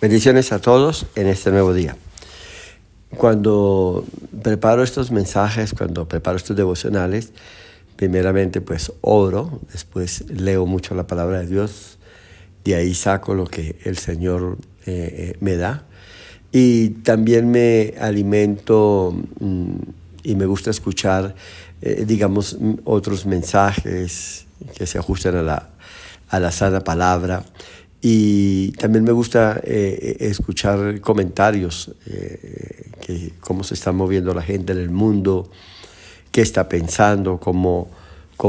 Bendiciones a todos en este nuevo día. Cuando preparo estos mensajes, cuando preparo estos devocionales, primeramente pues oro, después leo mucho la palabra de Dios, de ahí saco lo que el Señor me da. Y también me alimento y me gusta escuchar, otros mensajes que se ajustan a la sana palabra. Y también me gusta escuchar comentarios, cómo se está moviendo la gente en el mundo, qué está pensando, cómo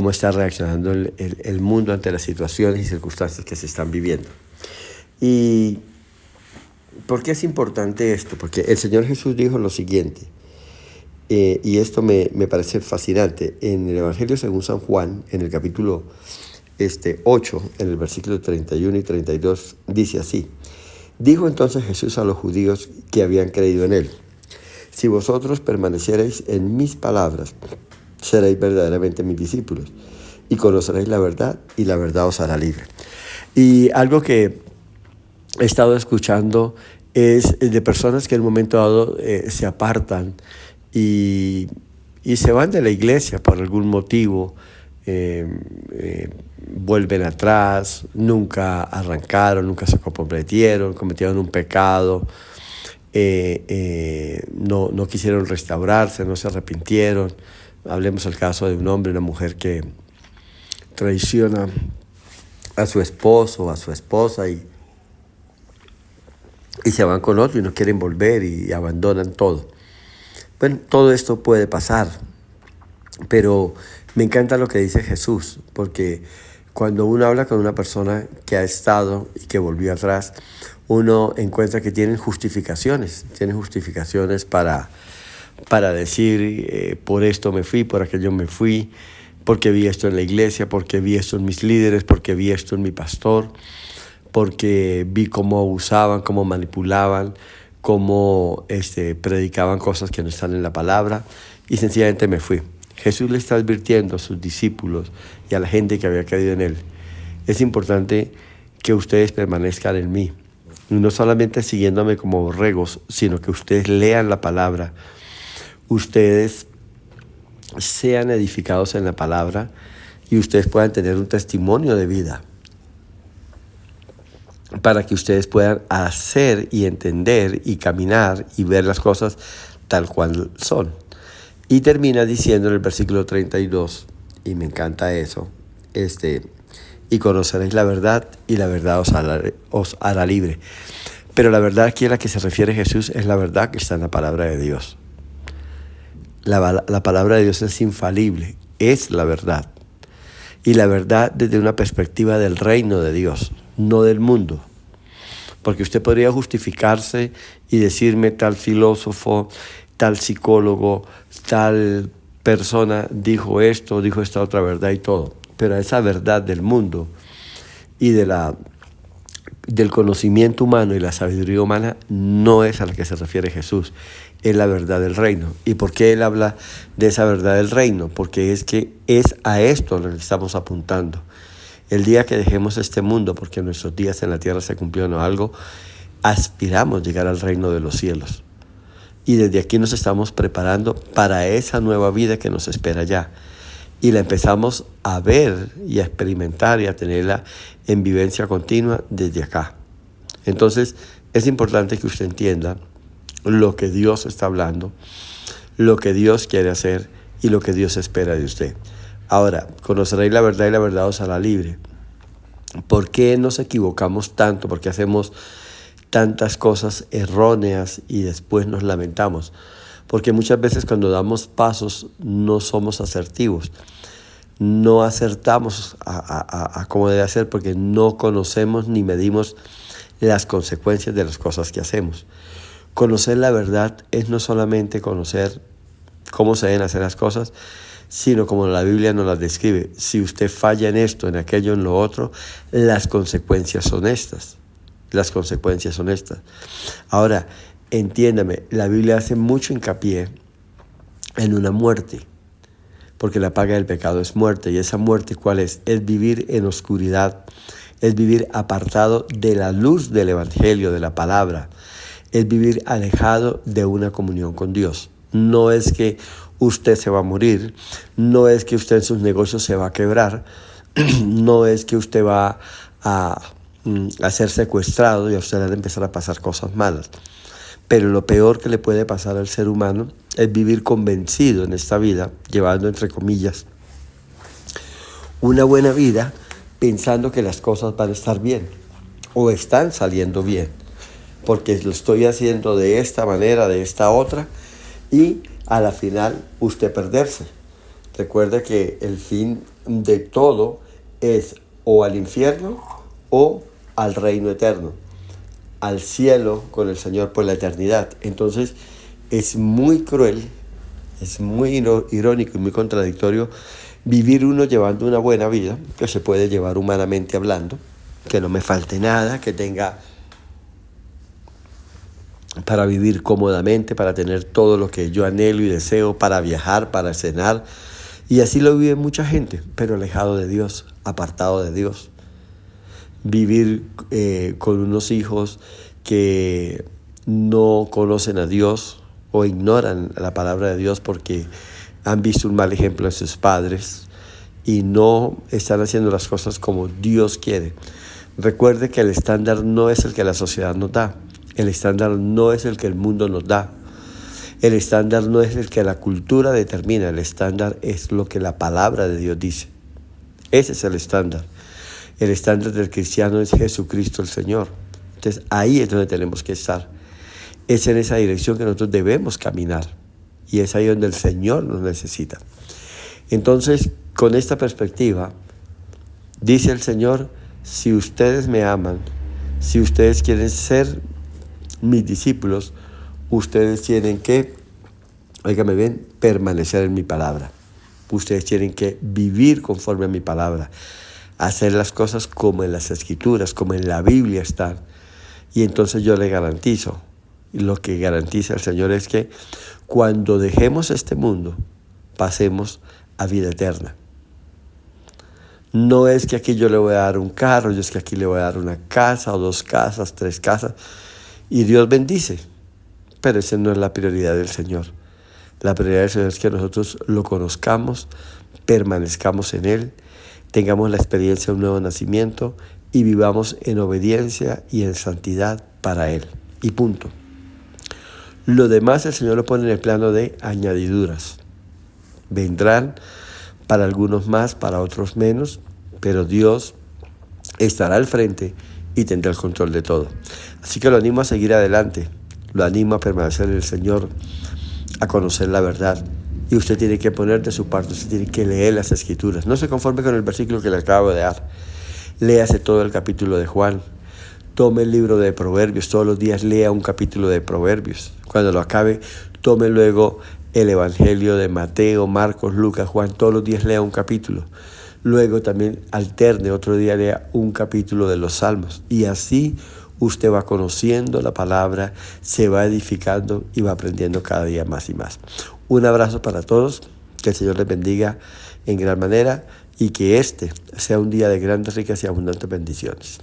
está reaccionando el mundo ante las situaciones y circunstancias que se están viviendo. ¿Y por qué es importante esto? Porque el Señor Jesús dijo lo siguiente, y esto me parece fascinante. En el Evangelio según San Juan, en el capítulo 8, en el versículo 31 y 32, dice así: Dijo entonces Jesús a los judíos que habían creído en él: Si vosotros permaneciereis en mis palabras, seréis verdaderamente mis discípulos, y conoceréis la verdad, y la verdad os hará libre. Y algo que he estado escuchando es de personas que en un momento dado se apartan y se van de la iglesia por algún motivo, vuelven atrás, nunca arrancaron, nunca se comprometieron, cometieron un pecado, no quisieron restaurarse, no se arrepintieron. Hablemos del caso de un hombre y una mujer que traiciona a su esposo o a su esposa y se van con otro y no quieren volver y abandonan todo. Bueno, todo esto puede pasar, pero me encanta lo que dice Jesús, porque cuando uno habla con una persona que ha estado y que volvió atrás, uno encuentra que tienen justificaciones para decir, por esto me fui, por aquello me fui, porque vi esto en la iglesia, porque vi esto en mis líderes, porque vi esto en mi pastor, porque vi cómo abusaban, cómo manipulaban, cómo predicaban cosas que no están en la palabra, y sencillamente me fui. Jesús le está advirtiendo a sus discípulos y a la gente que había creído en él: es importante que ustedes permanezcan en mí, no solamente siguiéndome como borregos, sino que ustedes lean la palabra, ustedes sean edificados en la palabra y ustedes puedan tener un testimonio de vida, para que ustedes puedan hacer y entender y caminar y ver las cosas tal cual son. Y termina diciendo en el versículo 32, y me encanta eso, y conoceréis la verdad, y la verdad os hará libre. Pero la verdad aquí a la que se refiere Jesús es la verdad que está en la palabra de Dios. La palabra de Dios es infalible, es la verdad. Y la verdad desde una perspectiva del reino de Dios, no del mundo. Porque usted podría justificarse y decirme: tal filósofo, tal psicólogo, tal persona dijo esto, dijo esta otra verdad y todo. Pero esa verdad del mundo y del conocimiento humano y la sabiduría humana no es a la que se refiere Jesús, es la verdad del reino. ¿Y por qué él habla de esa verdad del reino? Porque es que es a esto lo que estamos apuntando. El día que dejemos este mundo, porque nuestros días en la tierra se cumplieron algo, aspiramos a llegar al reino de los cielos. Y desde aquí nos estamos preparando para esa nueva vida que nos espera ya. Y la empezamos a ver y a experimentar y a tenerla en vivencia continua desde acá. Entonces es importante que usted entienda lo que Dios está hablando, lo que Dios quiere hacer y lo que Dios espera de usted. Ahora, conoceréis la verdad y la verdad os hará libre. ¿Por qué nos equivocamos tanto? ¿Por qué hacemos tantas cosas erróneas y después nos lamentamos? Porque muchas veces cuando damos pasos no somos asertivos, no acertamos a cómo debe hacer, porque no conocemos ni medimos las consecuencias de las cosas que hacemos. Conocer la verdad es no solamente conocer cómo se deben hacer las cosas, sino como la Biblia nos las describe. Si usted falla en esto, en aquello, en lo otro, las consecuencias son estas. Las consecuencias son estas. Ahora, entiéndame, la Biblia hace mucho hincapié en una muerte, porque la paga del pecado es muerte. ¿Y esa muerte cuál es? Es vivir en oscuridad, es vivir apartado de la luz del Evangelio, de la palabra, es vivir alejado de una comunión con Dios. No es que usted se va a morir, no es que usted en sus negocios se va a quebrar, no es que usted va a ser secuestrado y a usted le van a empezar a pasar cosas malas. Pero lo peor que le puede pasar al ser humano es vivir convencido en esta vida, llevando entre comillas una buena vida, pensando que las cosas van a estar bien o están saliendo bien, porque lo estoy haciendo de esta manera, de esta otra, y a la final usted perderse. Recuerde que el fin de todo es o al infierno o al reino eterno, al cielo con el Señor por la eternidad. Entonces es muy cruel, es muy irónico y muy contradictorio vivir uno llevando una buena vida, que se puede llevar humanamente hablando, que no me falte nada, que tenga para vivir cómodamente, para tener todo lo que yo anhelo y deseo, para viajar, para cenar. Y así lo vive mucha gente, pero alejado de Dios, apartado de Dios. Vivir con unos hijos que no conocen a Dios o ignoran la palabra de Dios porque han visto un mal ejemplo de sus padres y no están haciendo las cosas como Dios quiere. Recuerde que el estándar no es el que la sociedad nos da. El estándar no es el que el mundo nos da. El estándar no es el que la cultura determina. El estándar es lo que la palabra de Dios dice. Ese es el estándar. El estándar del cristiano es Jesucristo el Señor. Entonces ahí es donde tenemos que estar. Es en esa dirección que nosotros debemos caminar. Y es ahí donde el Señor nos necesita. Entonces, con esta perspectiva, dice el Señor, si ustedes me aman, si ustedes quieren ser mis discípulos, ustedes tienen que, óigame bien, permanecer en mi palabra. Ustedes tienen que vivir conforme a mi palabra, hacer las cosas como en las Escrituras, como en la Biblia están. Y entonces yo le garantizo, y lo que garantiza el Señor es que cuando dejemos este mundo, pasemos a vida eterna. No es que aquí yo le voy a dar un carro, yo es que aquí le voy a dar una casa o 2 casas, 3 casas, y Dios bendice. Pero esa no es la prioridad del Señor. La prioridad del Señor es que nosotros lo conozcamos, permanezcamos en Él, tengamos la experiencia de un nuevo nacimiento y vivamos en obediencia y en santidad para Él. Y punto. Lo demás el Señor lo pone en el plano de añadiduras. Vendrán para algunos más, para otros menos, pero Dios estará al frente y tendrá el control de todo. Así que lo animo a seguir adelante, lo animo a permanecer en el Señor, a conocer la verdad. Y usted tiene que poner de su parte, usted tiene que leer las Escrituras. No se conforme con el versículo que le acabo de dar. Léase todo el capítulo de Juan. Tome el libro de Proverbios, todos los días lea un capítulo de Proverbios. Cuando lo acabe, tome luego el Evangelio de Mateo, Marcos, Lucas, Juan, todos los días lea un capítulo. Luego también alterne, otro día lea un capítulo de los Salmos. Y así usted va conociendo la palabra, se va edificando y va aprendiendo cada día más y más. Un abrazo para todos, que el Señor les bendiga en gran manera y que este sea un día de grandes, ricas y abundantes bendiciones.